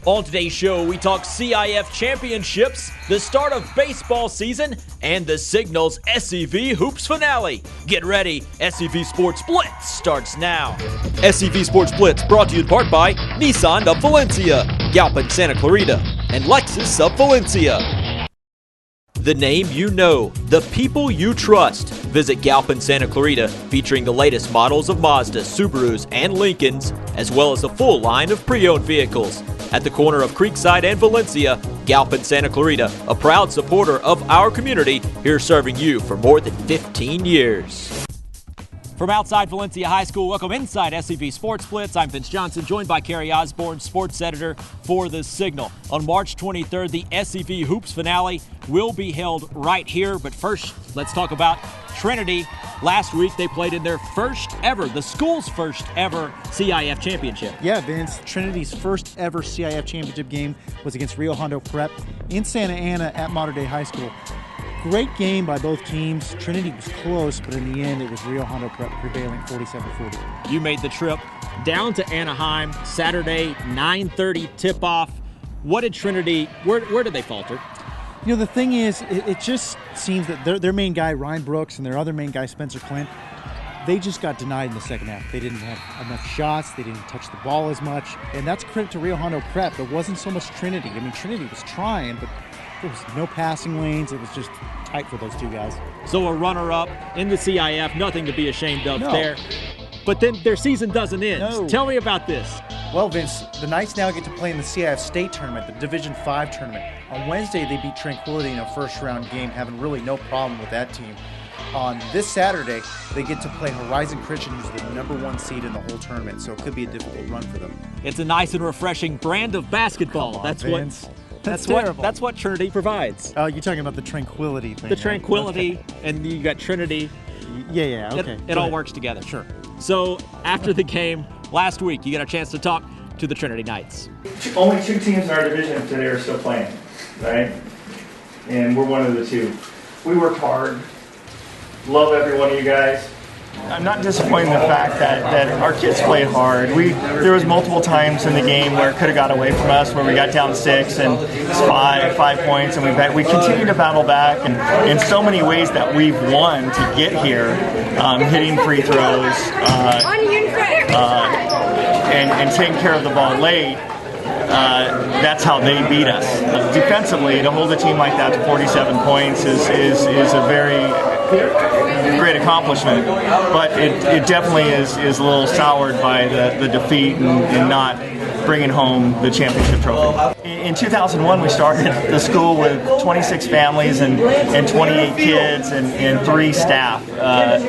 On today's show, we talk CIF championships, the start of baseball season, and the Signal's SCV Hoops finale. Get ready, SCV Sports Blitz starts now. SCV Sports Blitz brought to you in part by Nissan of Valencia, Galpin Santa Clarita, and Lexus of Valencia. The name you know, the people you trust. Visit Galpin Santa Clarita, featuring the latest models of Mazda, Subarus, and Lincolns, as well as a full line of pre-owned vehicles. At the corner of Creekside and Valencia, Galpin Santa Clarita, a proud supporter of our community, here serving you for more than 15 years. From outside Valencia High School, welcome inside SCV Sports Blitz. I'm Vince Johnson, joined by Carrie Osborne, sports editor for The Signal. On March 23rd, the SCV Hoops finale will be held right here. But first, let's talk about Trinity. Last week, they played in their first ever, the school's first ever CIF championship. Yeah, Vince, Trinity's first ever CIF championship game was against Rio Hondo Prep in Santa Ana at Mater Dei High School. Great game by both teams. Trinity was close, but in the end, it was Rio Hondo Prep prevailing 47-40. You made the trip down to Anaheim Saturday, 9:30 tip-off. What did Trinity, where did they falter? You know, the thing is, it just seems that their main guy, Ryan Brooks, and their other main guy, Spencer Clint, they just got denied in the second half. They didn't have enough shots. They didn't touch the ball as much. And that's credit to Rio Hondo Prep. It wasn't so much Trinity. I mean, Trinity was trying, but there was no passing lanes. It was just tight for those two guys. So a runner-up in the CIF, nothing to be ashamed of there. But then their season doesn't end. No. Tell me about this. Well, Vince, the Knights now get to play in the CIF State Tournament, the Division 5 tournament. On Wednesday, they beat Tranquility in a first-round game, having really no problem with that team. On this Saturday, they get to play Horizon Christian, who's the #1 seed in the whole tournament, so it could be a difficult run for them. It's a nice and refreshing brand of basketball. Come on, Vince. That's what Trinity provides. Oh, you're talking about the Tranquility thing. The Tranquility, and you got Trinity. Yeah, okay. It all works together. Sure. So after the game last week, you got a chance to talk to the Trinity Knights. Only two teams in our division today are still playing, right? And we're one of the two. We worked hard. Love every one of you guys. I'm not disappointed in the fact that our kids played hard. There was multiple times in the game where it could have got away from us, where we got down 6 and it's 5 points, and we continue to battle back, and in so many ways that we've won to get here, hitting free throws, and taking care of the ball late. That's how they beat us. Defensively, to hold a team like that to 47 points is a very great accomplishment, but it definitely is a little soured by the defeat and not bringing home the championship trophy. In 2001, we started the school with 26 families and 28 kids and 3 staff,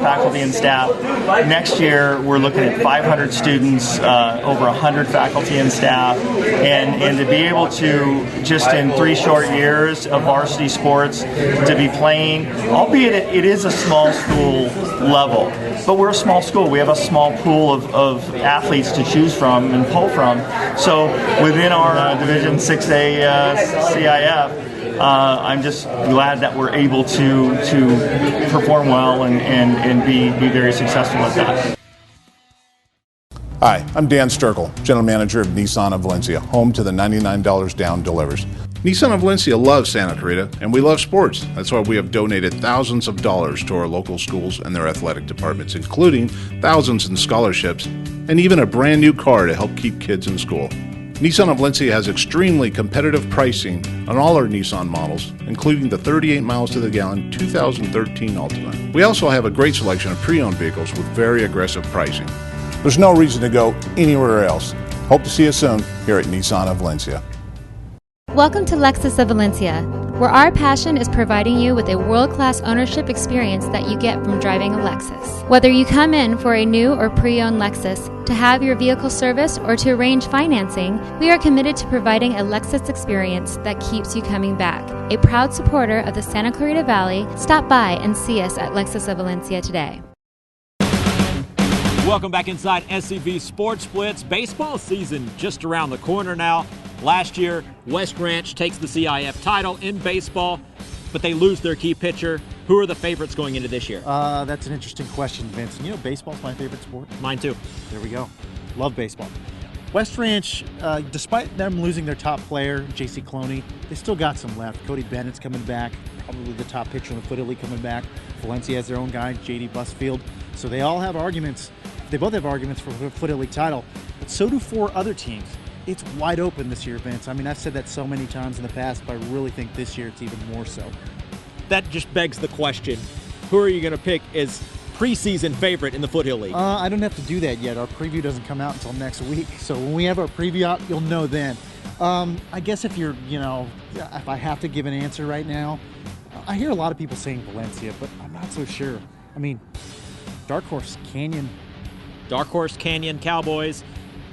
faculty and staff. Next year, we're looking at 500 students, over 100 faculty and staff, and to be able to, just in 3 short years of varsity sports, to be playing, albeit it is a small school level, but we're a small school. We have a small pool of athletes to choose from and pull from. So within our Division 6A CIF, I'm just glad that we're able to perform well and be very successful at that. Hi, I'm Dan Sturkle, General Manager of Nissan of Valencia, home to the $99 down delivers. Nissan of Valencia loves Santa Clarita, and we love sports. That's why we have donated thousands of dollars to our local schools and their athletic departments, including thousands in scholarships, and even a brand new car to help keep kids in school. Nissan of Valencia has extremely competitive pricing on all our Nissan models, including the 38 miles to the gallon 2013 Altima. We also have a great selection of pre-owned vehicles with very aggressive pricing. There's no reason to go anywhere else. Hope to see you soon here at Nissan of Valencia. Welcome to Lexus of Valencia, where our passion is providing you with a world-class ownership experience that you get from driving a Lexus. Whether you come in for a new or pre-owned Lexus, to have your vehicle serviced, or to arrange financing, we are committed to providing a Lexus experience that keeps you coming back. A proud supporter of the Santa Clarita Valley, stop by and see us at Lexus of Valencia today. Welcome back inside SCV Sports Blitz. Baseball season just around the corner now. Last year, West Ranch takes the CIF title in baseball, but they lose their key pitcher. Who are the favorites going into this year? That's an interesting question, Vince. You know, baseball's my favorite sport. Mine too. There we go. Love baseball. West Ranch, despite them losing their top player, J.C. Cloney, they still got some left. Cody Bennett's coming back, probably the top pitcher in the Foot League coming back. Valencia has their own guy, J.D. Busfield. So they all have arguments. They both have arguments for the Foot League title, but so do 4 other teams. It's wide open this year, Vince. I mean, I've said that so many times in the past, but I really think this year it's even more so. That just begs the question, who are you going to pick as preseason favorite in the Foothill League? I don't have to do that yet. Our preview doesn't come out until next week. So when we have our preview out, you'll know then. I guess if if I have to give an answer right now, I hear a lot of people saying Valencia, but I'm not so sure. I mean, Dark Horse Canyon. Dark Horse Canyon Cowboys.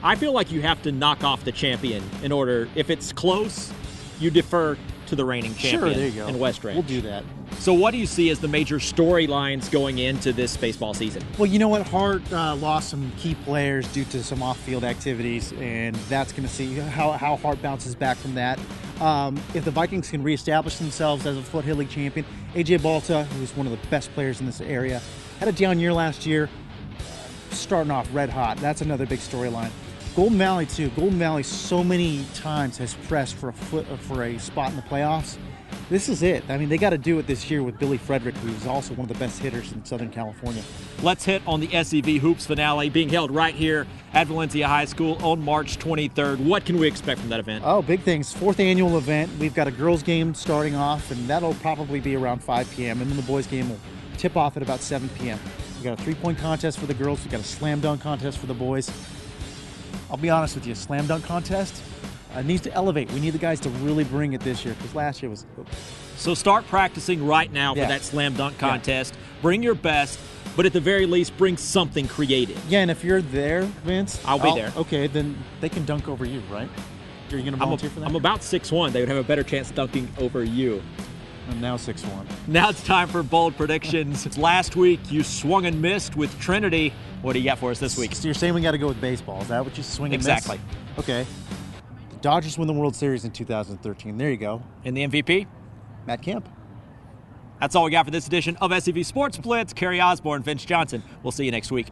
I feel like you have to knock off the champion in order. If it's close, you defer to the reigning champion. Sure, there you go. In West Ranch. We'll do that. So what do you see as the major storylines going into this baseball season? Well, you know what? Hart lost some key players due to some off-field activities, and that's going to see how Hart bounces back from that. If the Vikings can reestablish themselves as a Foothill League champion, A.J. Balta, who's one of the best players in this area, had a down year last year, starting off red hot. That's another big storyline. Golden Valley, too. Golden Valley so many times has pressed for a spot in the playoffs. This is it. I mean, they got to do it this year with Billy Frederick, who's also one of the best hitters in Southern California. Let's hit on the SCV Hoops finale being held right here at Valencia High School on March 23rd. What can we expect from that event? Oh, big things. 4th annual event. We've got a girls' game starting off, and that'll probably be around 5 p.m. And then the boys' game will tip off at about 7 p.m. We've got a 3-point contest for the girls. We've got a slam dunk contest for the boys. I'll be honest with you, slam dunk contest needs to elevate. We need the guys to really bring it this year, because last year was... So start practicing right now for that slam dunk contest. Yeah. Bring your best, but at the very least, bring something creative. Yeah, and if you're there, Vince... I'll be there. Okay, then they can dunk over you, right? Are you going to volunteer for that? I'm about 6'1". They would have a better chance dunking over you. I'm now 6'1". Now it's time for bold predictions. Last week, you swung and missed with Trinity. What do you got for us this week? So you're saying we got to go with baseball. Is that what you swing and miss? Exactly. Okay. The Dodgers win the World Series in 2013. There you go. And the MVP? Matt Kemp. That's all we got for this edition of SCV Sports Blitz. Kerry Osborne, Vince Johnson. We'll see you next week.